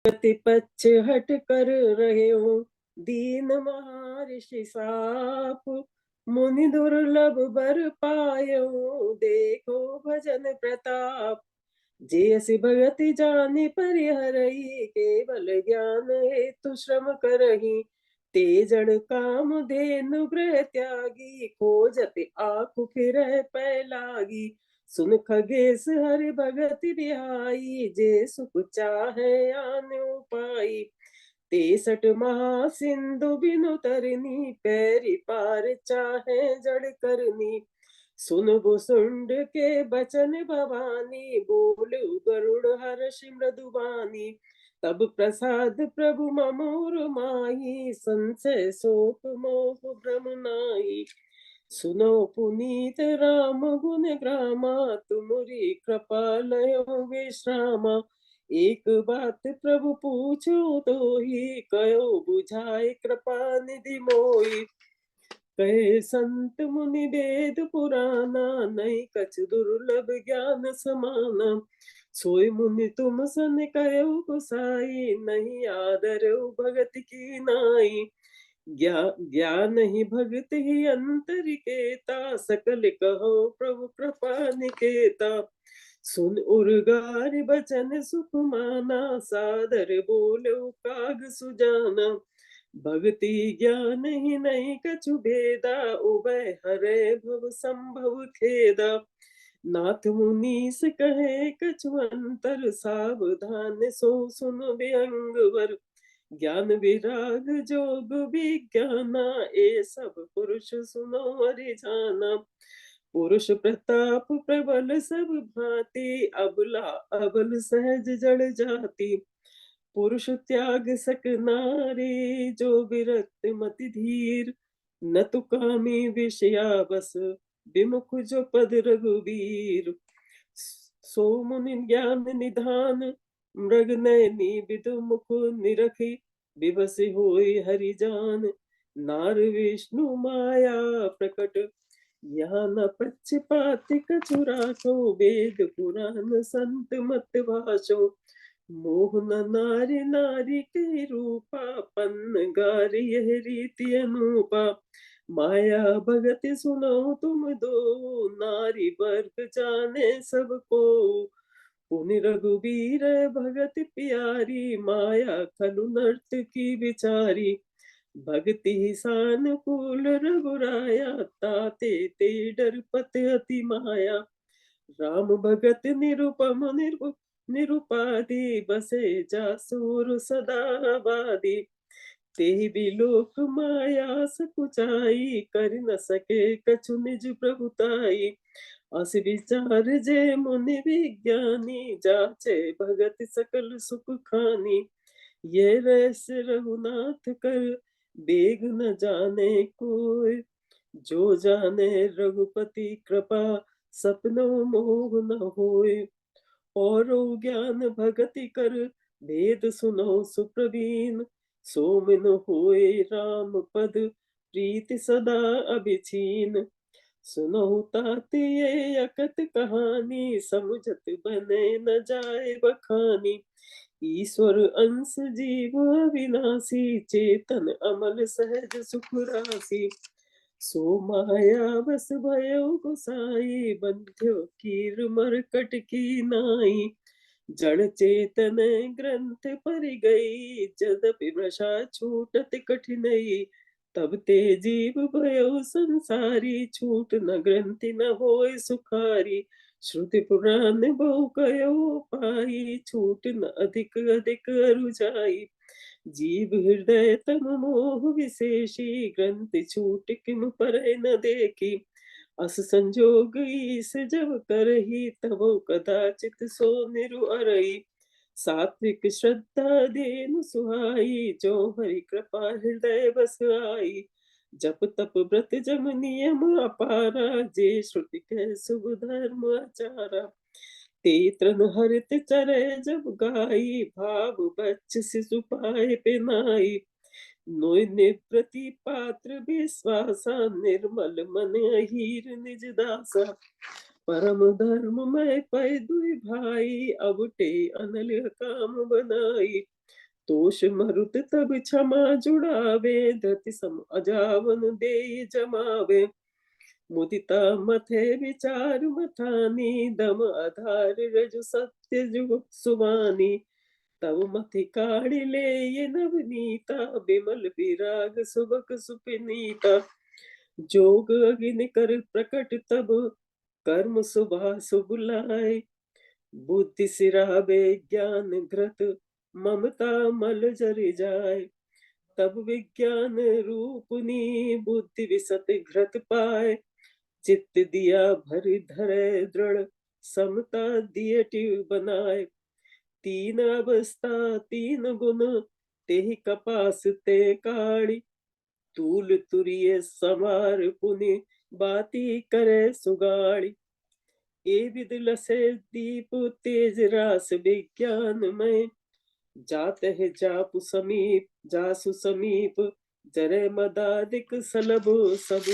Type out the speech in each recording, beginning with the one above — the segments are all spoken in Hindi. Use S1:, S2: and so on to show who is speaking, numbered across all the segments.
S1: गति पच्छ हट कर रहे हो दीन महर्षि साप। मुनि दुर्लभ बर पायो देखो भजन प्रताप। जेयसि भगति जानि परिहरहि केवल ज्ञान हेतु श्रम करहि। ते जड़ काम धेनु गृह त्यागी खोजति आखु फिरहि पै लागी। सुन खगेश हरि भगति बिहाई जे सुख चाहे आन उपाई। 63 महासिंधु बिनु तरनी पैरी पार चाहे जड़ करनी। सुन भुसुंड के बचन भवानी बोलु गरुड़ हर्ष मृदुबानी। तब प्रसाद प्रभु ममोर माही संशय शोक मोह भ्रम नाही। सुनो पुनीत राम गुण ग्रामा तुमरी कृपा लयो विश्रामा। एक बात प्रभु पूछो तो ही कयो बुझाए कृपा निधि मोई। कहे संत मुनि वेद पुराना नहीं कछ दुर्लभ ज्ञान समाना। सोई मुनि तुम सन कहो गुसाई नहीं आदर भगत की नाई। ज्ञान ही भगत ही अंतरिकेता सकल कहो प्रभु कृपा निकेता। सुन उर्गार बचन सुख माना सादर बोलो काग सुजाना। भक्ति ज्ञान ही नहीं कछु भेदा उभय हरे भव संभव खेदा। नाथ मुनीस कहे कछु अंतर सावधान सो सुन विहंगवर। ज्ञान विराग जोग विज्ञाना ए सब पुरुष सुनो हरि जाना। पुरुष प्रताप प्रबल सब भांति अबला अबल सहज जड़ जाति। पुरुष त्याग सक नारी जो विरक्त मति धीर। न तु कामी विषया बस विमुख जो पद रघुवीर। सो मुनि ज्ञान निधान मृग नयनी विदु मुख निरखी। विवश होई हरि जान नार विष्णु माया प्रकट। यहाँ न पक्षपात कछु राखो वेद पुराण संत मत भाषो। मोह न नारी नारी के रूपा पन्न गारी यह रीति अनूपा। माया भगत सुनो तुम दो नारी वर्ग जाने सबको। पुनि रघुबीर भगत प्यारी माया खलु नर्त की विचारी। भक्ति सानुकूल रघुराया ताते ते डरपत अति माया। राम भगत निरुपम निरुपाधि बसे जासुर सदा बादी। ते भी लोक माया सकुचाई कर न सके कछु निज प्रभुताई। अस विचार जे मुनि विज्ञानी जाचे भगत सकल सुख खानी। ये रस रघुनाथ कर बेग न जाने कोई। जो जाने रघुपति कृपा सपनो मोह न होय। और ज्ञान भगति कर वेद सुनो सुप्रवीण। सोमिन होए राम पद प्रीति सदा अभिछीन। सुनो तात ये अकत कहानी समुझत बने न जाए बखानी। ईश्वर अंश जीव अविनाशी चेतन अमल सहज सुख राशि। सो माया बस भयो गोसाई बंध्यो कीर मरकट की नाई। जड़ चेतन ग्रंथ पर गई जदपि वृषा छूटत कठिनई। तब ते जीव भयो संसारी छूट न ग्रंथि न होय सुखारी। श्रुति पुराण बहु कयो पाई छूट न अधिक अधिक रुझाई। जीव हृदय तम मोह विशेषी ग्रंथि छूट किम पर न देखी। अस संजोग ईस जब करही तब कदाचित सो निरु अरई। सात्विक श्रद्धा देनु सुहाई जो हरि कृपा हृदय बस आई। जप तप व्रत जम नियम अपारा जे श्रुति कह शुभ धर्म आचारा। ते तृण हरित चरे जब गाई भाव बच्च शिशु पाए पिनाई। नोय निवृत्ति पात्र विश्वासा निर्मल मन अहीर निज दासा। परम धर्म में पै दुई भाई, अब ते अनल काम बनाई। तोष मरुत तब क्षमा जुड़ावे, धरती सम अजावन दे जमावे। मुदिता मथे विचार मथानी, दम आधार रजु सत्य जुग सुवानी। तब मति काढ़ी ले ये नवनीता, बिमल विराग सुबक सुपनीता। जोग अग्नि कर प्रकट तब, कर्म सुभा शुभ लाए। बुद्धि सिराबे ज्ञान घृत, ममता मल जर जाय। तब विज्ञान रूपनी, बुद्धि विसत घृत पाए। चित्त दिया भरि धरे दृढ़, समता दियटि बनाए। तीन अवस्था तीन गुण, तेहि कपास ते काढ़ी। तूल तुरिय समार पुनि, बाती करे सुगाड़ी। ए विद लसे दीप तेज रास विज्ञान में, जात है जापु समीप जासु समीप। जरे मदादिक सलभ सब,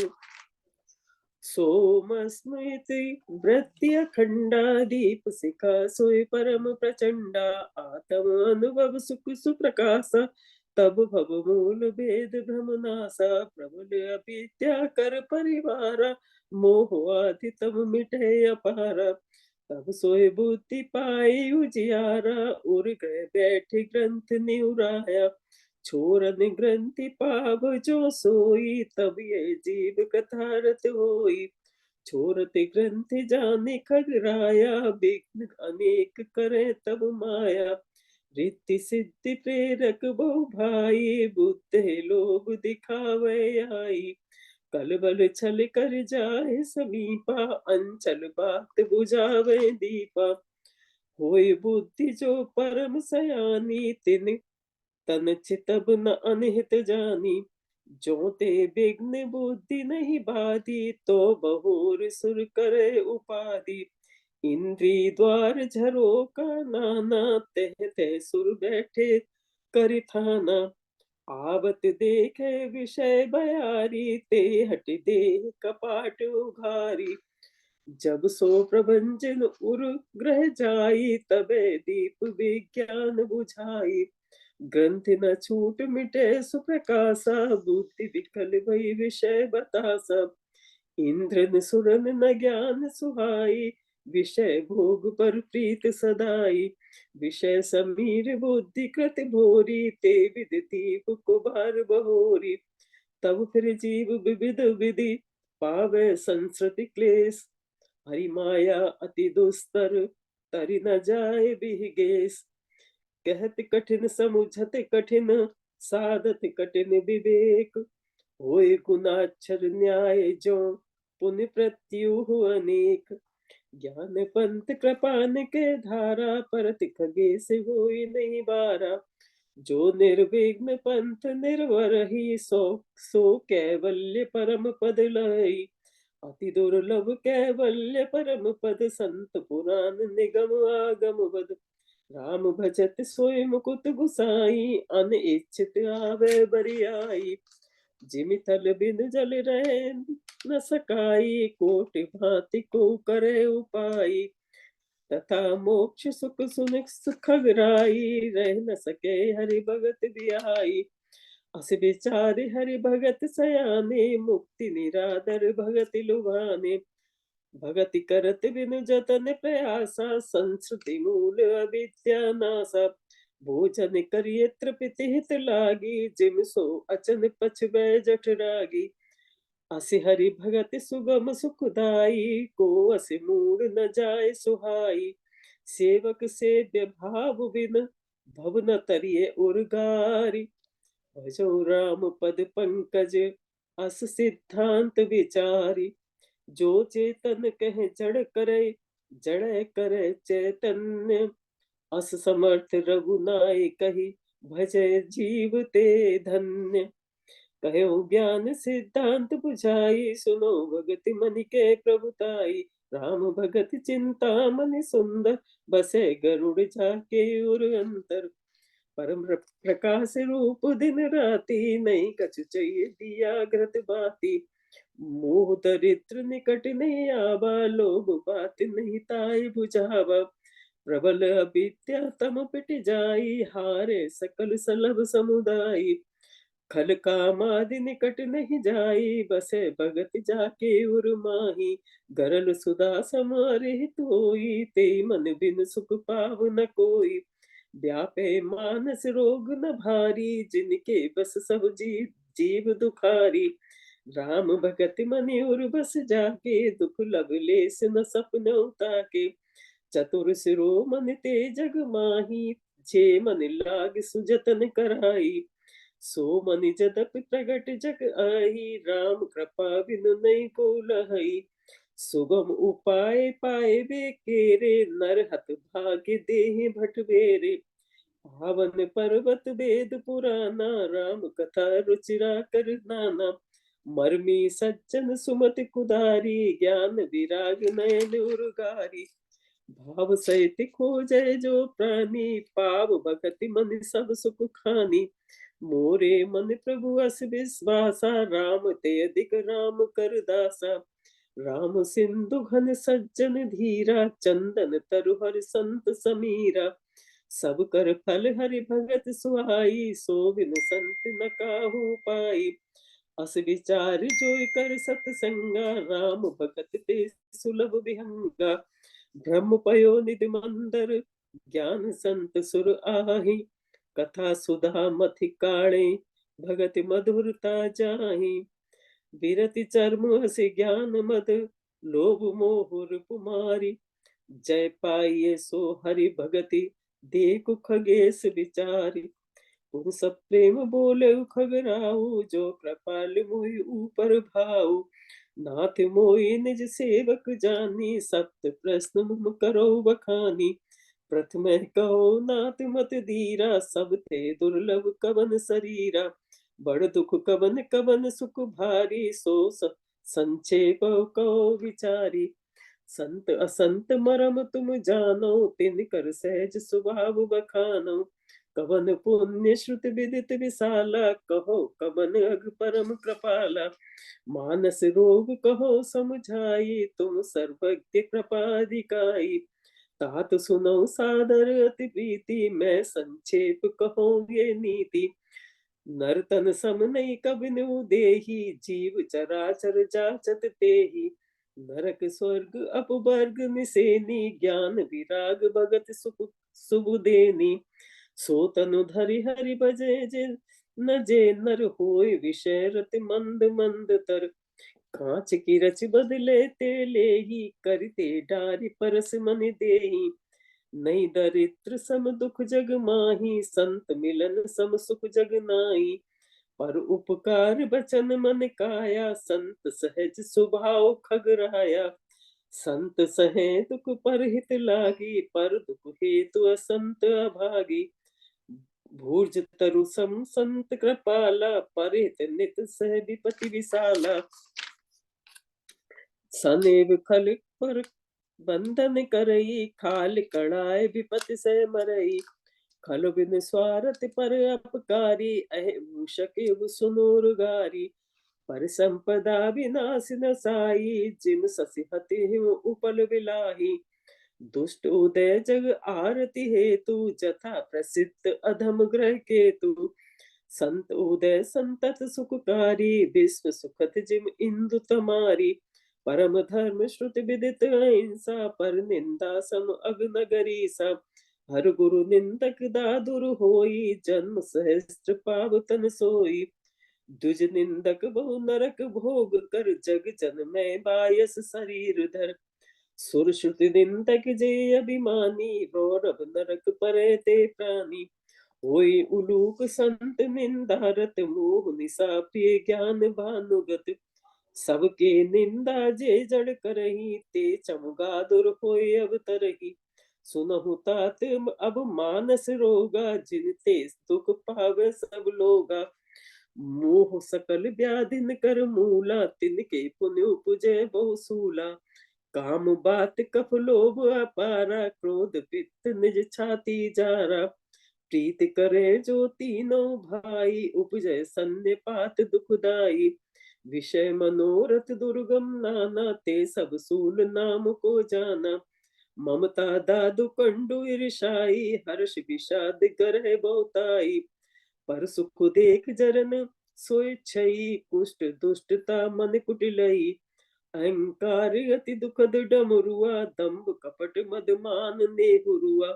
S1: सोमस्मृति वृत्ति अखंडा। दीप शिखा सोई परम प्रचंडा, आत्म अनुभव सुख सुप्रकाश। तब भव मूल भेद भ्रम नासा, प्रबल अविद्या कर परिवारा। मोह आदि तब मिटे अपारा, तब सोए बुद्धि पाई उजियारा। उर गए बैठे ग्रंथ निउराया, छोरन ग्रंथि पाव जो सोई। तब ये जीव कथारत होई, छोरते ग्रंथि जाने खगराया। विघ्न अनेक करे तब माया, रिद्धि सिद्धि प्रेरक बहु भाई। बुद्ध लोग दिखावे आई, कल बल छल कर जाए समीपा। अंचल बात बुझावे दीपा, होय बुद्धि जो परम सयानी। तिन तन चितब न अनहित जानी, जो ते विघ्न बुद्धि नहीं बाधी। तो बहुर सुर करे उपाधि, इंद्री द्वार झरो का नाना। तह तह सुर बैठे करिथाना, आवत देखे विषय बयारी। ते हट दे कपाट उघारी, जब सो प्रभंजन उर ग्रह जाई। तबे दीप विज्ञान बुझाई, ग्रंथि न छूट मिटे सुप्रकाशा। बुद्धि विकल भई विषय बतासा, इंद्रन सुरन न ज्ञान सुहाई। विषय भोग पर प्रीत सदाई, विषय समीर बुद्धि कृत भोरी। ते विधि दीप कुबार बहोरी, तब फिर जीव विविध विधि पावे संसृति क्लेश। हरि माया अति दुस्तर, तरि न जाए बिहगेस। कहत कठिन समुझत कठिन, साधत कठिन विवेक। होय गुनाक्षर न्याय जो, पुण्य प्रत्युह अनेक। ज्ञान पंथ कृपान के धारा, परत खगे से होई नहीं बारा। जो निर्विघ्न पंथ निर्वर ही, सो सो कैवल्य परम पद लई। अति दुर्लभ कैवल्य परम पद, संत पुराण निगम आगम बद। राम भजत सोई मुकुत गुसाई, अन इच्छित आवे बरियाई। जिमि थल बिन जल रहे न सकाई, कोटि भांति को करे उपाई। तथा मोक्ष सुख सुन सुखगराई, रह न सके हरि भगत बिहाई। अस विचार हरि भगत सयाने, मुक्ति निरादर भगति लुभाने। भगति करत बिनु जतन प्रयासा, संस्कृति मूल अविद्या नासा। भोजन करिए तृप्ति हित लागी, जिम सो अचन पछबै जठ रागी। असि हरि भगति सुगम सुखदाई, को असि मूड न जाय सुहाई। सेवक सेव्य भाव बिन, भव न तरिए उर्गारी। भजो राम पद पंकज, अस सिद्धांत विचारी। जो चेतन कहे जड़ करे, जड़ करे चैतन्य। अस समर्थ रघुनाय कही, भजय जीव ते धन्य। कहो ज्ञान सिद्धांत बुझाई, सुनो भगति मन के प्रभुताई। राम भगत चिंता मन सुंदर, बसे गरुड़ जाके उर अंतर। परम प्रकाश रूप दिन राती, नहीं कछु चाहिए दिया घृत बाती। मोह दरिद्र निकट नहीं आवा, लोभ बात नहीं ताई बुझावा। प्रबल अविद्या तम पिट जाई, हारे सकल सलभ समुदाय। खल कामादि निकट नहीं जाई, बसे भगत जाके उरमाही। गरल सुधा समारित होई, ते मन बिन सुख पाव न कोई। व्यापे मानस रोग न भारी, जिनके बस सब जीव जीव दुखारी। राम भगत मनि उर बस जाके, दुख लग लेस न सपनों ताके। चतुर सिरो मन ते जग माही, जे मन लाग सुजतन कराई। सो मनि जदपि प्रगट जग आही, राम कृपा बिनु नहीं को लहई। सुगम उपाय पाए बे केरे, नर हत भाग्य देहि भट बेरे। पावन पर्वत वेद पुराना, राम कथा रुचिरा कर नाना। मर्मी सज्जन सुमति कुदारी, ज्ञान विराग नयन उर्गारी। भाव सहित खोजै जो प्राणी, पाव भगति मन सब सुख खानी। मोरे मन प्रभु अस विश्वासा, राम ते अधिक राम कर दासा। राम सिंधु घन सज्जन धीरा, चंदन तरु हर संत समीरा। सब कर फल हरि भगत सुहाई, सो बिन संत न काहू पाई। अस विचार जोई कर सतसंगा, राम भगत ते सुलभ विहंगा। ब्रह्म पयो निधि मंदर, ज्ञान संत सुर आहि। कथा सुधा मथि काणे, भगति मधुरता जाहि। विरति चर्म हसि ज्ञान मद, लोभ मोह कुमारी। जय पाइये सो हरि भगति, देखु खगेश विचारी। तुम सब प्रेम बोले खगराऊ, जो कृपाल मोहि ऊपर भाऊ। नाथ मोहि निज सेवक जानी, सत्य प्रश्न मम करो बखानी। प्रथम कहो नाथ मत धीरा, सब ते दुर्लभ कवन शरीरा। बड़ दुख कवन कवन सुख भारी, संक्षेप कहो विचारी। संत असंत मरम तुम जानो, तिन कर सहज स्वभाव बखानो। कवन पुण्य श्रुति विदित विशाला, कहो कवन अग परम कृपाला। मानस रोग कहो समझाई, तुम सर्वज्ञ कृपाधिकाई। तात सुनो सादर अति प्रीति, मैं संक्षेप कहूँ ये नीति। नर्तन सम नहीं कबिनु देही, जीव चराचर जाचत तेहि। नरक स्वर्ग अपवर्ग निसेनी, ज्ञान विराग भगत सुख शुभ देनी। सो तनु धरि हरि भजे जे, न जे नर होय विषय रति मंद मंद तर। कांच की रच बदले ते लेही, करते डारि परस मन देही। नहीं दरिद्र सम दुख जग माही, संत मिलन सम सुख जग नाई। पर उपकार बचन मन काया, संत सहज स्वभाव खग राया। संत सहे दुख पर हित लागी, पर दुख हेतु असंत अभागी। भूर्ज तरु सम संत कृपाला, परित नित सह विपति विशाला। सनेव खल पर बंधन करई, खाल कड़ाए विपति से मरई। खल बिन स्वार्थ पर अपकारी, अह मूषक युग सुनूर गारी। पर संपदा विनाश न साई, जिन ससि हति हिम उपल बिलाही। दुष्ट उदय जग आरती हेतु, जथा प्रसिद्ध अधम ग्रह केतु। संत उदय संतत सुखकारी, विश्व सुखद जिम इंदु तमारी। परम धर्म श्रुति विदित अहिंसा, पर निंदा सम अग्नगरी सा। हर गुरु निंदक दादुर होई, जन्म सहस्त्र पाव तन सोई। दुज निंदक बहु नरक भोग कर, जग जन में बायस शरीर धर। सुर श्रुति निंदक जे अभिमानी, रौरव नरक परे ते प्राणी। होई उलूक संत निंदारत, मोह निशा प्रिय ज्ञान भानुगत। सबके निंदा जे जड़ करही, ते चमगादुर होय अवतरही। सुनहु तात अब मानस रोगा, जिन ते दुख पावे सब लोगा। मोह सकल व्याधिन कर मूला, तिनके पुण्य उपजे बहुसूला। काम बात कफ लोभ अपारा, क्रोध पित्त निज छाती जारा। प्रीत करे जो तीनों भाई, उपजय सन्निपात दुखदाई। विषय मनोरथ दुर्गम नाना, ते सब सूल नाम को जाना। ममता दादु कंडु ईर्षाई, हर्ष विषाद करह बहुताई। पर सुख देख जरन सोय छई, कुष्ठ दुष्टता मन कुटिलई। अहंकार अति दुखद डमरुआ, दंभ कपट मद मान नेहुरुआ।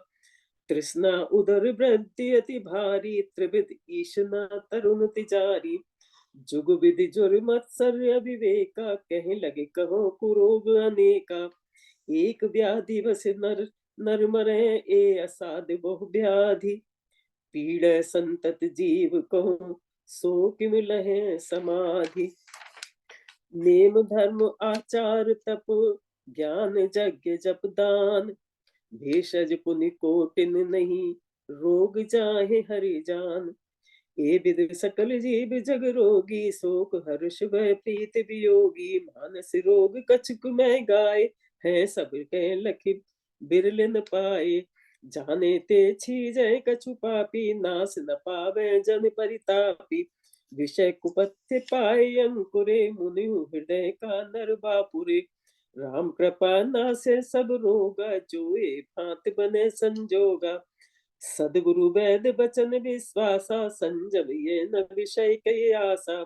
S1: तृष्णा उदर वृद्धि अति भारी, त्रिविध ईशना तरुण तिजारी। जुग विधि जुर मत्सर्य विवेका, कहे लगे कहो कुरोग अनेका। एक व्याधि बस नर नर मरे, ए असाध बहु व्याधि। पीड़ संतत जीव कहूँ, सो किम लहे समाधि। नेम धर्म आचार तप, ज्ञान यज्ञ जप दान। भेषज पुनि कोटिन नहीं, रोग जाहे हरि जान। ए विद सकल जीव जग रोगी, शोक हर्ष भय प्रीत वियोगी। मानस रोग कछुक मैं गाय, है सब कह लखि बिरल न पाए। जाने ते छीजय कछु पापी, नाश न पावे जन परितापी। विषय कुपथ्य पाए अंकुरे, मुनि हृदय का नर बापुरे। राम कृपा नासे सब रोगा, जोए भांत बने संजोगा। सदगुरु वैद बचन विश्वासा, संजम ये न विषय कई आशा।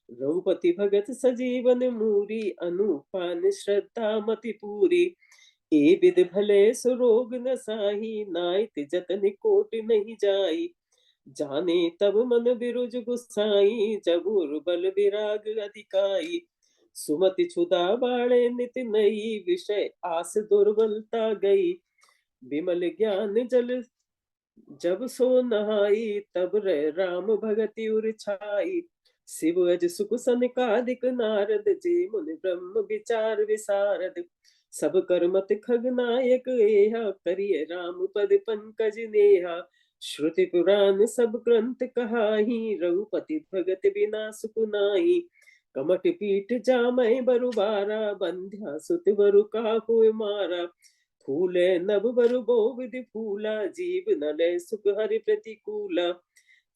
S1: रघुपति भगत सजीवन मूरी, अनुपान श्रद्धा मति पूरी। ए विध भले सुरोग न साही, नाइत जतन कोट नहीं जाई। जाने तब मन बिरुज गुसाई, जबुर बल विराग अधिकाई। सुमति छुदा बाणे नित नई, विषय आस दुर्बलता गई। विमल ज्ञान जल जब सो नहाई, तब रे राम भगति उर छाई। शिव अज सुख सनकादिक नारद, जे मुनि ब्रह्म विचार विसारद। सब कर्मत खगनायक एहा, करिय राम पद पंकज नेहा। श्रुति पुराण सब ग्रंथ कहाही, रघुपति भगत बिना सुख नाहि। कमट पीठ जामय बरुबारा, बंध्या सुत बरु काहू मारा। फूले नभ बरु बहु विधि फूला, जीव न लय सुख हरि प्रतिकूला।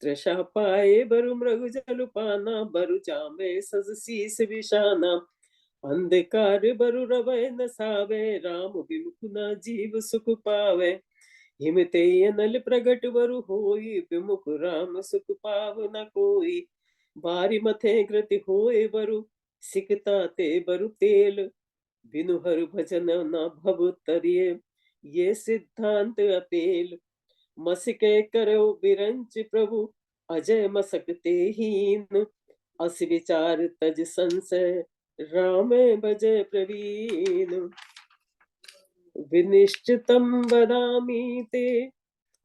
S1: तृषा पाए बरु मृग जल पाना, बरु जामे सज शीस विशाना। अंधकार बरु रवै न सावे, राम विमुख न जीव सुख पावे। हिमते अनल प्रगट बरु होई, विमुख राम सुख पाव न कोई। बारी मथे कृति होए बरु, सिकता ते बरु तेल। बिनु हर भजन न भव तरिए, ये सिद्धांत अपेल। मसिके करो बिरंच प्रभु, अजय मसकते हीन। अस विचार तज संशय, राम भजय प्रवीण। विनिश्चितं वदामि ते,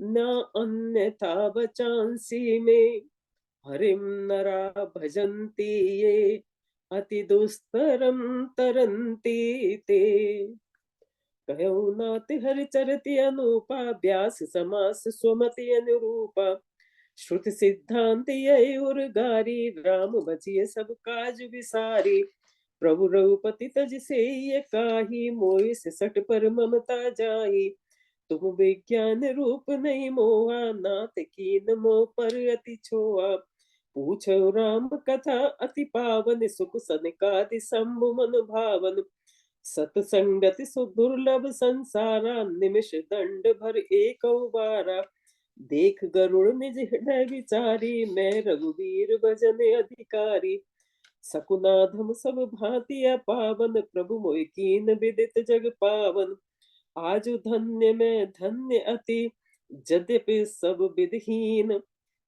S1: न अन्यथा वचांसि मे। हरिं नरा भजन्ति ये, अति दुस्तरं तरन्ति ते। कहु नाथ हरि चरति अनूपा, व्यास समास स्वमति अनुरूपा। श्रुत सिद्धांत यही उर गारी, राम बचिए सब काज विसारी। प्रभु रघुपति तज से ये काही, मोहि से सट पर ममता जाही। तुम विज्ञान रूप नहीं मोहा, नाथ कीन मोह पर अति छोहा। पूछो राम कथा अति पावन, सुख सनकादि शंभु मन भावन। सतसंगति सुदुर्लभ संसारा, निमिष दंड भर एक बारा। देख गरुड़ निज हृदय विचारी, मैं रघुवीर भजन अधिकारी। सकुनाधम सब भांति पावन, प्रभु मोहि कीन विदित जग पावन। आजु धन्य मैं धन्य अति, यद्यपि सब विधहीन।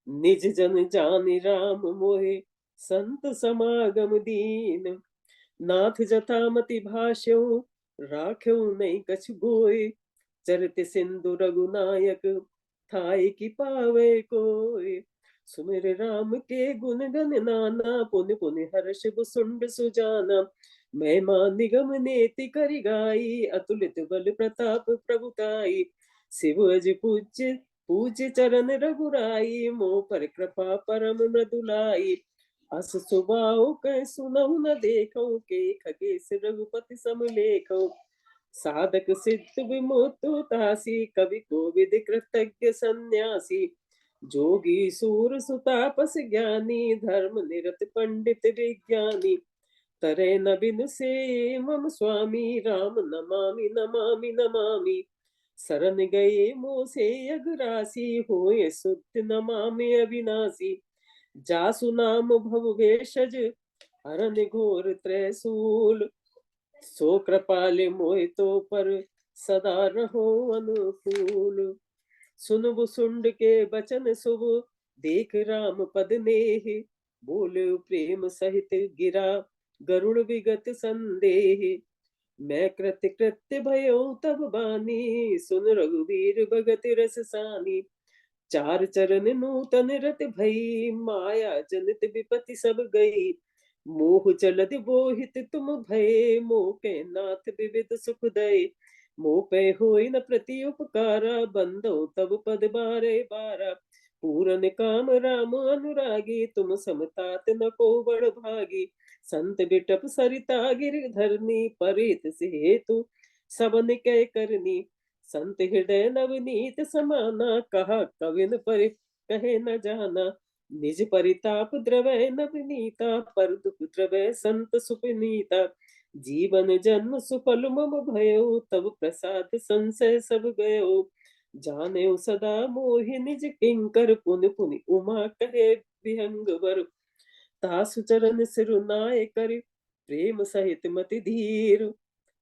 S1: निज जन जानि राम मोहि, संत समागम दीन। नाथ जटामति भाष्यो, राख्यो नहीं कछु गोय। चरित सिंधु रघुनायक, थाई की पावे कोय। सुमिर राम के गुण गण नाना, पुनि पुनि हर्ष सुंड सुजाना। महिमा निगम नेति करि गाई, अतुलित बल प्रताप प्रभुताई। शिव अज पूज्य पूज्य चरण रघुराई, मोह पर कृपा परम मृदुलाई। अस सुबाहु कह सुनहु न देखो, के खगेश रघुपति सम लेखो। साधक सिद्ध विमुक्त तासी, कवि कोविद कृतज्ञ सन्यासी। जोगी सूर सुतापस ज्ञानी, धर्म निरत पंडित विज्ञानी। तरे न बिनु से मम स्वामी, राम नमामि नमामि नमामि। शरण गए मोसे अगरासी, होए शुद्ध नमामि अविनाशी। जासु नाम भव भेषज, हरन घोर त्रैसूल। सो कृपाल मोहि तो पर, सदा रहो अनुकूल। सुनबु सुंड के बचन शुभ, देख राम पद नेह। बोले प्रेम सहित गिरा, गरुड़ विगत संदेह। मैं कृत्य कृत्य भयो तब बानी, सुन रघुवीर भगत रस सानी। चार चरण नूतन रत भई, माया जनित विपति सब गई। मोह जलधि बोहित तुम भये, मोह के नाथ विविध सुख दये। मोह पे होई न प्रति उपकारा, बंदो तब पद बारे बारा। पूरन काम राम अनुरागी, तुम समतात न को बड़ भागी। संत बिटप सरिता गिरधरनी, परित से हेतु सबन कै करनी। संत हृदय नवनीत समाना, कहा कविन पर कहे न जाना। निज परिताप द्रवै नवनीता, पर दुख द्रवै संत सुपनीता। जीवन जन्म सुफल मम भयो, तब प्रसाद संशय सब गयो। जाने सदा मोहि निज किंकर, पुनि पुनि उमा कहे विहंग वर। तासु चरण सिरुनाय कर, प्रेम सहित मति धीर।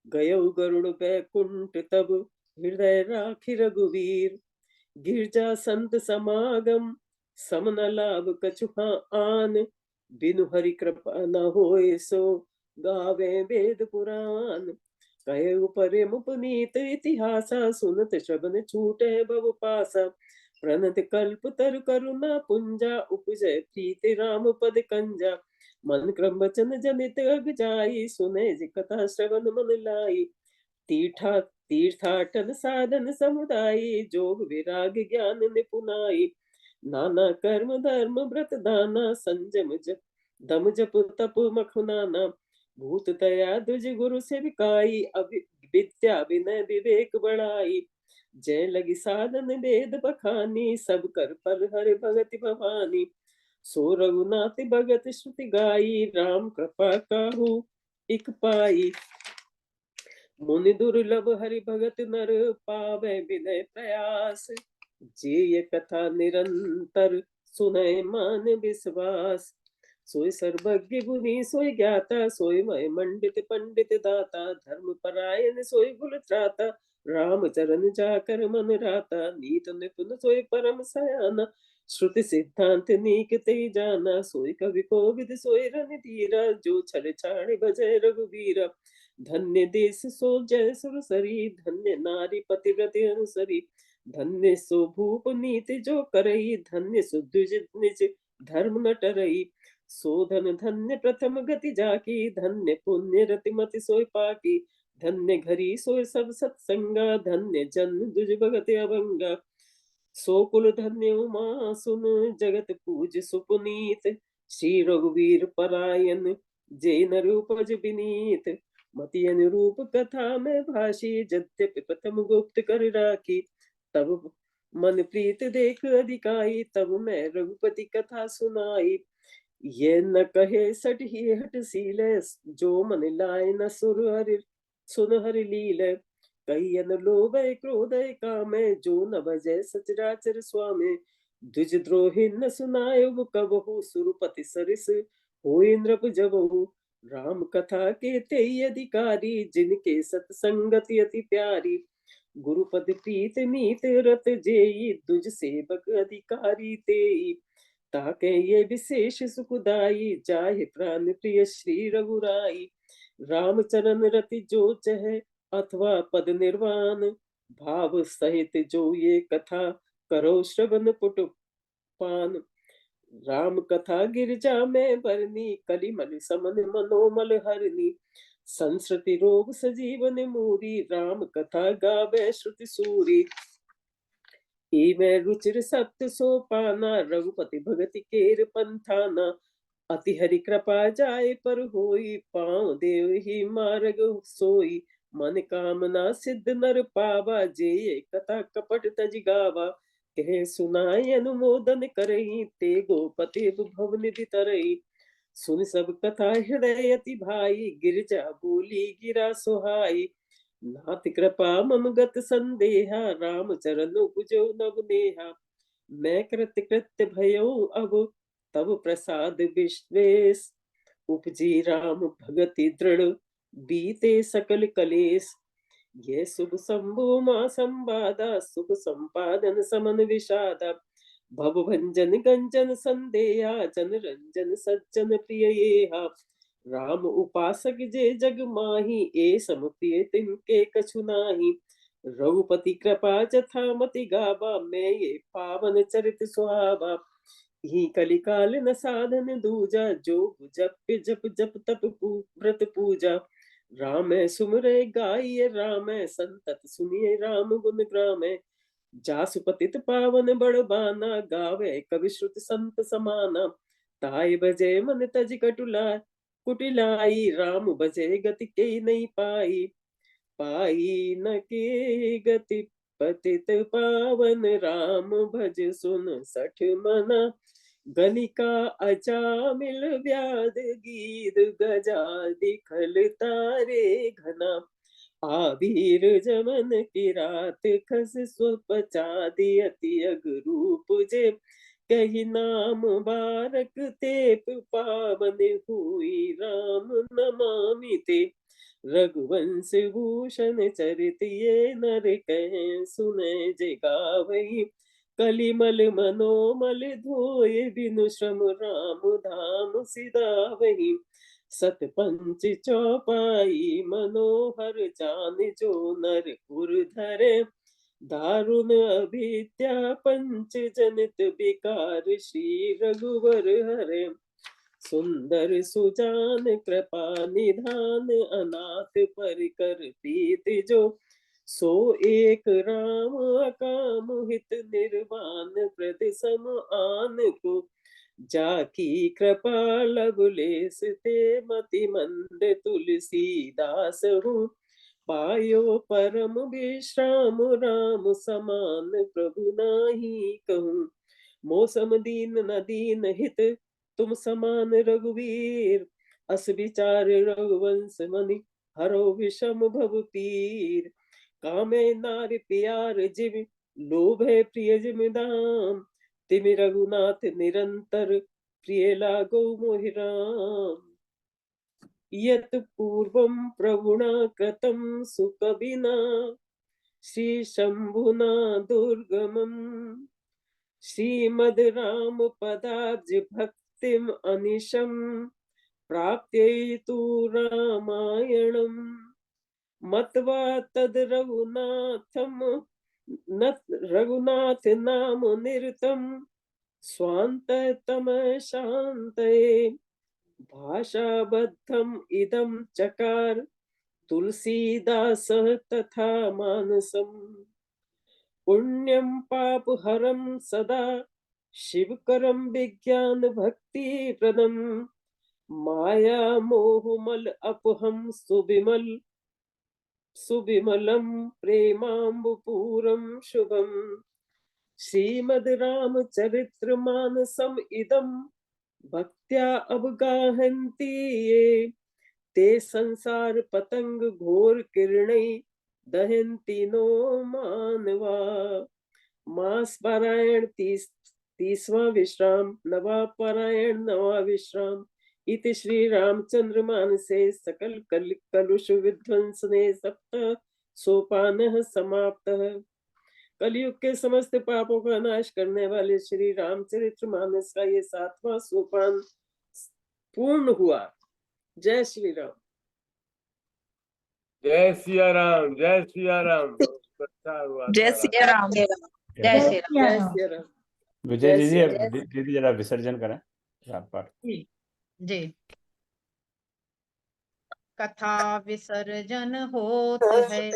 S1: गयो गरुड़ बैकुंठ तब, हृदय राखि रघुवीर। गिरजा संत समागम, सम न लाभ कछु आन। बिनु हरि कृपा न होय सो, गावे वेद पुराण। कहे परम पुनीत इतिहासा, सुनत श्रवण छूटे भव पासा। प्रणत कल्प तरु करुणा पुंजा, उपजय प्रीति राम पद कंजा। मन क्रम वचन जनित अग जाई, सुने जी कथा श्रवण मन लाई। तीर्थाटन साधन समुदायी, जोग विराग ज्ञान निपुनाई। नाना कर्म धर्म व्रत दाना, संजम जप दम जप तप मखुनाना। भूत दया दुज गुरु सेविकाई, विद्या विनय विवेक बढ़ाई। जय लगी साधन वेद बखानी, सब कर फल हरि भगति भवानी। सो रघुनाथ भगत श्रुति गाई, राम कृपा काहू इक पाई। मुनि दुर्लभ हरि भगत नर, पावै विनय प्रयास। जे ये कथा निरंतर, सुनय मान विश्वास। सोई सर्वज्ञ गुणी सोई ज्ञाता, सोई मय मंडित पंडित दाता। धर्म परायण सोई कुल त्राता, राम चरण जाकर मन राता। नीत निपुण सोई परम सयाना, श्रुति सिद्धांत नीक ते जाना। सोई कवि कोविद सोई रणधीरा, जो छल छाड़ बजय रघुबीरा। धन्य देश सो जय सुरसरी, धन्य नारी पतिव्रत अनुसरी। धन्य सो भूप नीति जो करई, धन्य सो द्विज निज धर्म न टरई। सो धन्य प्रथम गति जाकी, धन्य पुण्य रति मति सोय पाकी। धन्य घरी सोय सब सत्संगा, धन्य जन दुज भगत अभंगा। सो कुल धन्य उमा सुन, जगत पूज सुपुनीत। श्री रघुवीर परायण, जय न रूपज विनीत। मति अनुरूप कथा में भाषी, यद्यपि प्रथम गुप्त कर राखी। तब मन प्रीत देख अधिकाई, तब मैं रघुपति कथा सुनाई। ये न कहे सट ही हट सील, जो मन लाए न सुन हरि लील। कही न लोभ क्रोध काम, जो न भजै सचराचर स्वामी। द्विज द्रोही न सुनायो कबहु, सुरपति सरिस होय नृप जबहु। राम कथा के तेई अधिकारी, जिनके सत्संगति अति प्यारी। गुरुपद प्रीत मीत रत जेई, दुज सेवक अधिकारी तेई। ताके ये विशेष सुखदाई, जाहि प्राण प्रिय श्री रघुराई। रामचरण रति जो चहे, अथवा पद निर्वाण। भाव सहित जो ये कथा, करो श्रवण पुट पान। राम कथा गिरजा में बरनी, कलिमल समन मनोमल हरनी। संस्कृति रोग सजीवन मूरी, राम कथा गावे श्रुति सूरी। मैं रुचिर सप्त सोपाना, रघुपति भगति केर पंथाना। अति हरि कृपा जाय पर होई, पाँव देव ही मार्ग सोई। मन कामना सिद्ध नर पावा, जे कथा कपट तज गावा। कहे सुनाई अनुमोदन करई, ते गोपति भव निधि तरई। सुन सब कथा हृदय अति भाई, गिरजा बोली गिरा सुहाई। नाथ कृपा मम गत संदेहा, राम चरण पूजो नव नेहा। मैं कृत्य कृत्य भयो अब, तब प्रसाद विश्वेश। उपजी राम भगति दृढ़, बीते सकल कलेश। ये शुभ शंभु मां संवादा, सुख संपादन समन विषादा। भव भंजन गंजन संदेहा, जन रंजन सज्जन प्रिय येहा। राम उपासक जे जग माही, ए सम प्रिय तिनके कछु नाहि। रघुपति कृपा जथा मति गावा, मैं ये पावन चरित सुहावा। ही कलिकाल न साधन दूजा, जो जप जप जप तप व्रत पूजा। राम सुमरे गाइए राम, संतत सुनिए राम गुण ग्राम। जासु पतित पावन बड़बाना, गावे कवि श्रुति संत समाना। ताय बजे मन तज कटुला कुटिलाई, राम बजे गति के नहीं पाई। पाई न के गति पतित पावन, राम भज सुन सठ मना। गलिका अचामिल व्याध गीत, गजा दिखल तारे घना। आबीर जमन की रात, खस स्वपचादि अति अगरूप जे। कही नाम बारक ते पावन, हुई राम नमामि ते। रघुवंश भूषण चरित ये नर कहे, सुने जे गावई। कलिमल मनोमल धोए, बिनु श्रम राम धाम सिधावही। सत पंच चौपाई मनोहर, जान जो नर पुर धरे। दारुण अभिद्या पंच जनित विकार, श्री रघुवर हरे। सुंदर सुजान कृपा निधान, अनाथ परिकर प्रीति जो। सो एक राम अकाम हित, निर्वाण प्रति सम आन को। जाकी कृपा लवलेस ते, मति मंद तुलसीदास हूँ। पायो परम विश्राम, राम समान प्रभु नाही कहूँ। मौसम दीन न दीन हित, तुम समान रघुवीर। अस विचार रघुवंश मनि, हरो विषम भव पीर। कामे नारि प्यार जिमि, लोभे प्रिय जिमि दाम। तिमि रघुनाथ निरंतर, प्रिय लागो मोहि राम। यत् पूर्वं प्रभुना कृतं सुकविना, श्री शंभुना दुर्गमम्। श्रीमद् राम पदाब्ज भक्तिम अनिशम, प्राप्त्यैतु रामायणम्। मत्वा तद रघुनाथम रघुनाथ नाम निरतम। स्वान्ततम शान्तये, भाषाबद्धम इदं चकार। तुलसीदास तथा मानसम। पुण्यं पापहरं सदा, शिवकरं विज्ञान भक्ति प्रदम। माया मोहमल अपहं सुविमलं, प्रेमाम्बुपूरं शुभम। श्रीमद् रामचरित्र मानसम इदं, भक्त्या अवगाहन्ति ये। ते संसार पतंग घोर किरणै, दहन्ति नो मानवा। मास पारायण 30वां विश्राम, नवा पारायण नवा विश्राम। इति श्री रामचंद्र मानसे सकल कलुष विध्वंसने सप्त सोपान समाप्तः। कलयुग के समस्त पापों का नाश करने वाले श्री रामचरित्र मानस का ये 7वां सोपान पूर्ण हुआ। जय श्री राम।
S2: जय सिया राम, जय सिया राम। अच्छा हुआ।
S3: जय सिया राम। जय श्री राम।
S1: जय सिया राम।
S4: विजय दीदी जरा विसर्जन करें पाठ।
S3: जी। कथा विसर्जन होत है,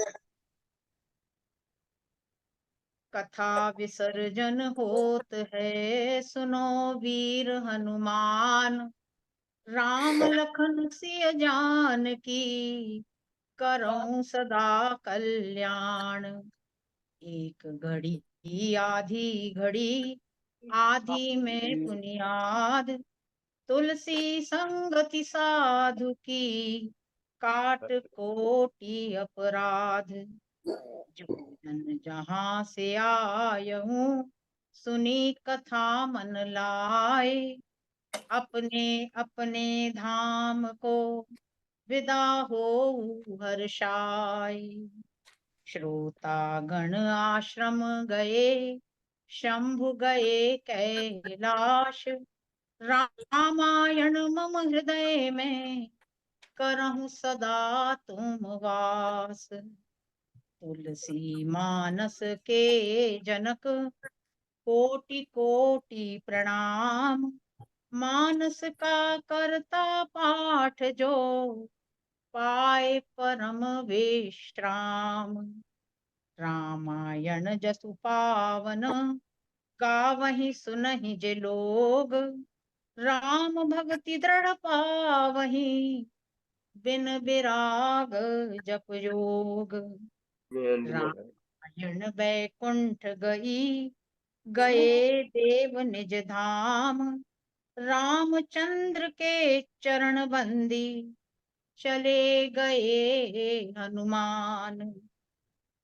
S3: कथा विसर्जन होत है। सुनो वीर हनुमान, राम लखन सिय जान की। करऊं सदा कल्याण, एक घड़ी की आधी घड़ी आधी में बुनियाद, तुलसी संगति साधु की काट कोटि अपराध। जो जन जहाँ से आय हूँ सुनी कथा मन लाए, अपने अपने धाम को विदा हो हर्षाय। श्रोता गण आश्रम गए, शंभु गए कैलाश, रामायण मम हृदय में करहु सदा तुम वास। तुलसी मानस के जनक कोटि कोटि प्रणाम, मानस का करता पाठ जो पाए परम विश्राम। रामायण जसु पावन गावहि सुनहि जे लोग, राम भक्ति दृढ़ पावहि बिन विराग जप योग। रामायण बैकुंठ गई गए देव निज धाम, रामचंद्र के चरण बंदी चले गए हनुमान।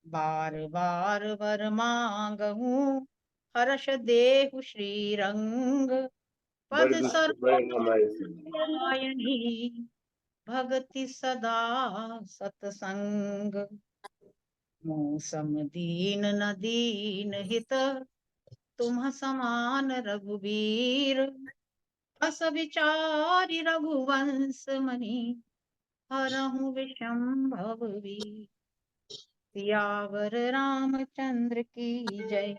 S3: बार बार वर मांगहूँ हर्ष देहु श्री रंग, पद सरोयनी भक्ति सदा सतसंग। मौसम दीन न दीन हित तुम समान रघुवीर, अस विचारि रघुवंश मनि हरहु विषम वीर। सियावर रामचंद्र की जय,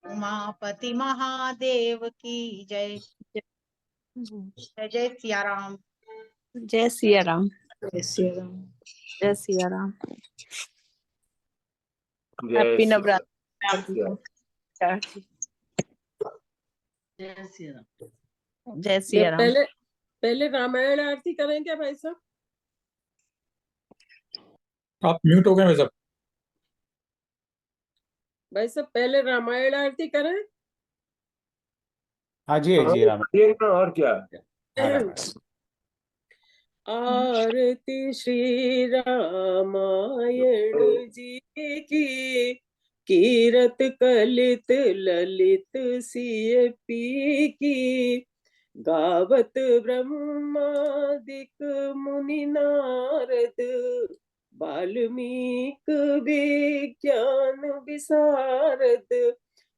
S3: उमापति महादेव की जय। जय जय सिया राम।
S5: जय सिया राम।
S1: जय श्री राम।
S5: जय सिया राम।
S2: जय
S5: हैप्पी
S2: श्री
S5: नवरात्र
S2: राम।
S5: जी।
S1: जय श्री राम।
S5: जय सिया राम।
S1: पहले पहले रामायण आरती करें क्या भाई साहब?
S6: आप म्यूट हो गए भाई साहब।
S1: भाई साहब पहले रामायण आरती करें।
S4: हाँ जी राम।
S2: और क्या?
S4: हाँ, राम।
S1: आरती श्री रामायण जी की, कीरत कलित ललित सिय पी की, गावत ब्रह्मादिक मुनि नारद, वाल्मीक विज्ञान विशारद,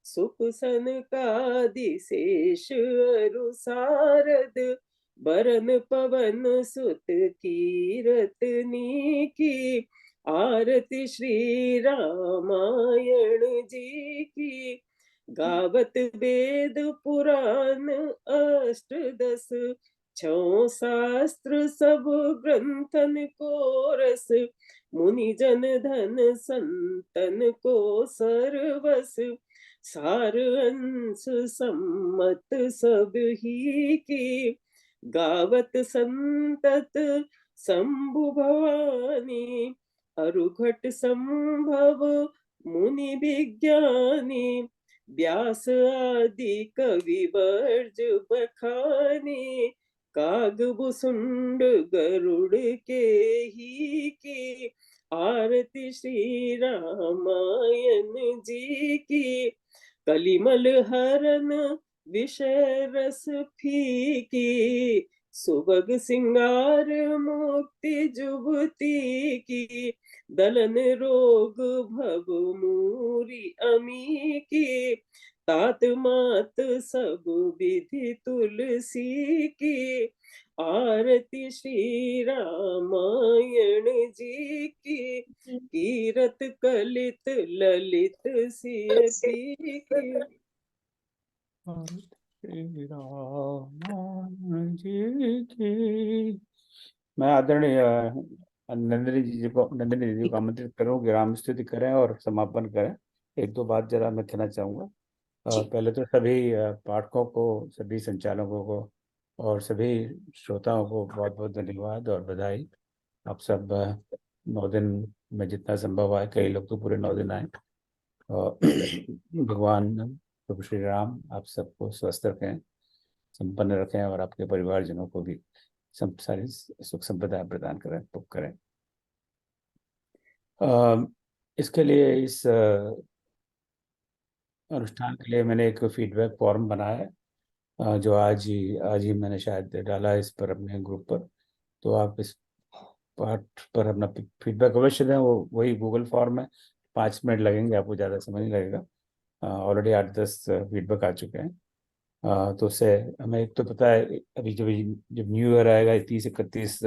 S1: सुख सनकादि शेष अरु सारद, बरन पवन सुत कीरतनी की, आरती श्री रामायण जी की, गावत वेद पुराण अष्टदश, छौ शास्त्र सब ग्रंथन को रस, मुनि जन धन संतन को सर्वस, सार अंश सम्मत सब ही की, गावत संतत शंभु भवानी, अरुघट संभव मुनि विज्ञानी, व्यास आदि कवि वर्ज बखानी, काग भुसुंड गरुड़ के ही की, आरती श्री रामायण जी की, कलिमल हरन विषय रस फीकी, सुबग सिंगार मुक्ति जुबती की, दलन रोग भव मूरी अमी की, तात मात सब विधि तुलसी की, आरती श्री रामायण जी की, कीरत कलित ललित सिय पी की।
S4: श्री राम जी की। मैं आदरणीय नंदिनी जी को आमंत्रित करूँ कि राम स्तुति करें और समापन करें। एक दो बात जरा मैं कहना चाहूँगा। पहले तो सभी पाठकों को, सभी संचालकों को और सभी श्रोताओं को बहुत बहुत धन्यवाद और बधाई। आप सब 9 दिन में जितना संभव आए, कई लोग तो पूरे 9 दिन आए, और भगवान प्रभु श्री राम आप सबको स्वस्थ रखें, संपन्न रखें और आपके परिवारजनों को भी सब सारी सुख संपदा प्रदान करें, पुख करें। इसके लिए इस अनुष्ठान के लिए मैंने एक फीडबैक फॉर्म बनाया है, जो आज ही मैंने शायद डाला है इस पर अपने ग्रुप पर। तो आप इस पार्ट पर अपना फीडबैक अवश्य दें। वो वही गूगल फॉर्म है, 5 मिनट लगेंगे, आपको ज़्यादा समय नहीं लगेगा। ऑलरेडी 8-10 फीडबैक आ चुके हैं। तो उससे हमें एक तो पता है अभी जब न्यू ईयर आएगा 30-31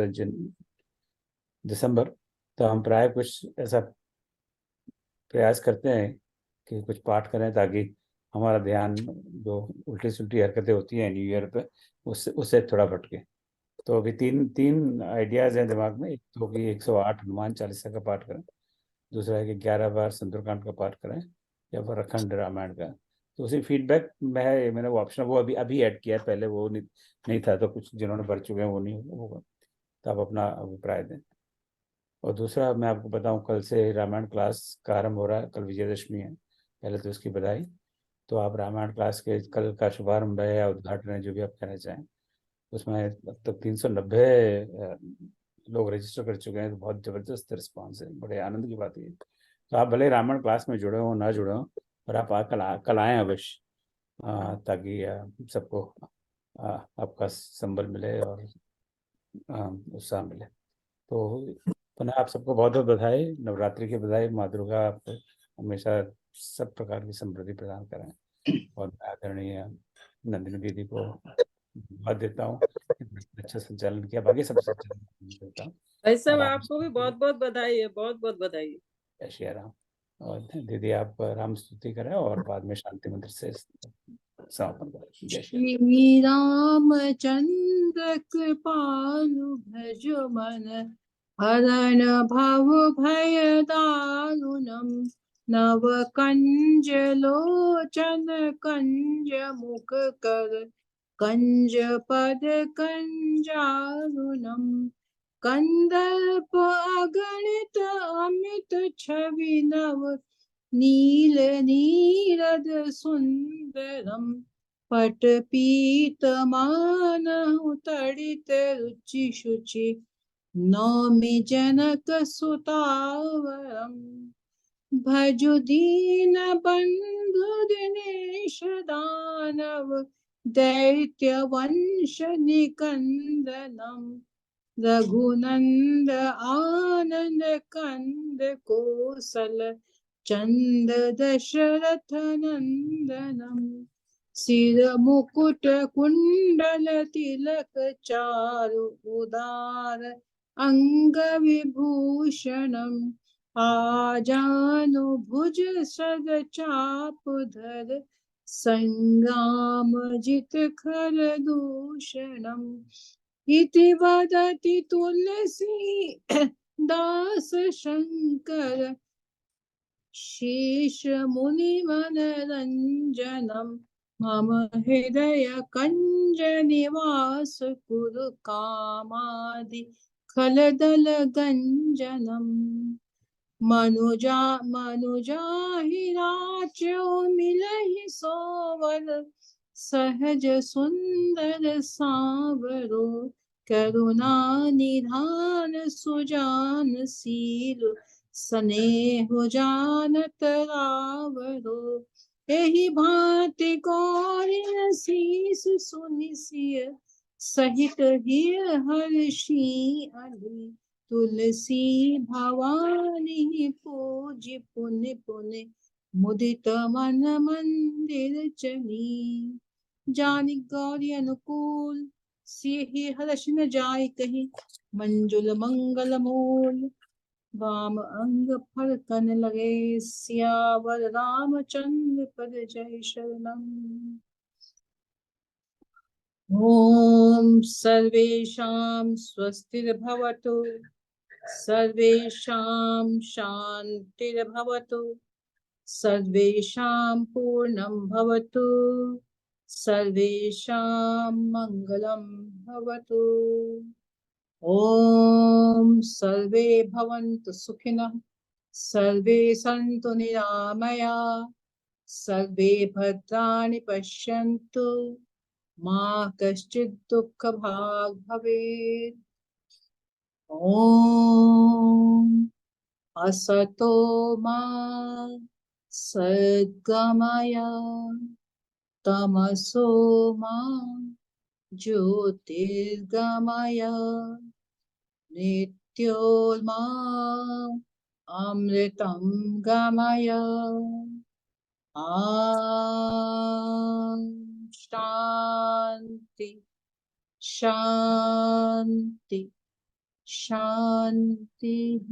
S4: दिसंबर, तो हम प्राय कुछ ऐसा प्रयास करते हैं कि कुछ पाठ करें ताकि हमारा ध्यान जो उल्टी सुल्टी हरकतें होती हैं न्यू ईयर पे उससे थोड़ा भटके। तो अभी तीन आइडियाज हैं दिमाग में। एक तो कि 108 हनुमान चालीसा का पाठ करें, दूसरा है कि 11 बार सुंदरकांड का पाठ करें, या फिर अखंड रामायण का। तो उसी फीडबैक में है, मैंने वो ऑप्शन वो अभी ऐड किया है, पहले वो नहीं था। तो कुछ जिन्होंने भर चुके हैं वो नहीं होगा, तो आप अपना अभिप्राय दें। और दूसरा मैं आपको बताऊं, कल से रामायण क्लास का आरंभ हो रहा है। कल विजयदशमी है, पहले तो उसकी बधाई। तो आप रामायण क्लास के कल का शुभारंभ है या उद्घाटन है, जो भी आप कहना चाहें, उसमें अब तक 390 लोग रजिस्टर कर चुके हैं। तो बहुत ज़बरदस्त रिस्पांस है, बड़े आनंद की बात है। तो आप भले रामायण क्लास में जुड़े हो ना जुड़े हो, पर आप कल आएँ अवश्य, ताकि सबको आपका संबल मिले और उत्साह मिले। तो पुनः आप सबको बहुत बहुत बधाई, नवरात्रि की बधाई। माँ दुर्गा आपको हमेशा सब प्रकार की समृद्धि प्रदान करें। और मैं आदरणीय नंदिनी दीदी को धन्यवाद देता हूँ, अच्छा संचालन किया, बाकी सब संचालन देता हूँ।
S1: भाई साहब
S4: और आप
S1: आपको भी बहुत बहुत बधाई है, बहुत बहुत बधाई।
S4: जय श्री राम। और दीदी आप राम स्तुति करें और बाद में शांति मंत्र से समापन करें। जय श्री
S5: श्री रामचंद्र कृपालु भज मन हरण भव भय दारुणम नव कंज लोचन कंज मुख कर कंज पद कंजारुणम कंदर्प अगणित अमित छवि नव नील नीरद सुंदरम पट पीत मानहु तड़ित रुचि शुचि नौमि जनक सुतावरम भजु दीन बंधु दिनेश दानव दैत्य वंश निकंदनम रघुनंद आनंद कंद कोसल चंद दशरथ नंदनम सिर मुकुट कुंडल तिलक चारु उदार अंग विभूषणम आजानु भुज सद चाप धर संग्राम जित खर दूषणम इति वदति तुलसी दास शंकर शेष मुनि मनरंजनम मम हृदय कंज निवास कुरु कामादि खलदल गंजनम मनुजा हिराच्यो मिलहि सोवर सहज सुंदर सांवरो करुणा निधान सुजान सील स्नेह जानत रावरो एहि भांति गौरी शीस सुनिसिय सहित हिय हर्षि अली तुलसी भवानी पूज्य पुण्य पुण्य मुदित मन मंदिर चली जानि गौरी अनुकूल सिहि हर्ष न जाय कहीं मंजुल मंगल मूल वाम अंग फल कन लगे सियावर रामचंद्र पद जय शरणम। ओम सर्वेषां स्वस्तिर्भवतु सर्वेषां शान्तिर्भवतु सर्वेषां पूर्णं भवतु सर्वेषां मंगलं भवतु। ओम सर्वे भवन्तु सुखिनः सर्वे सन्तु निरामया सर्वे भद्राणि पश्यन्तु मा कश्चित् दुःखभाग् भवेत्। ॐ असतो मा सद्गमय तमसो मा ज्योतिर्गमय मृत्योर्मा अमृतं गमय। ॐ शान्ति शान्ति शान्तिः।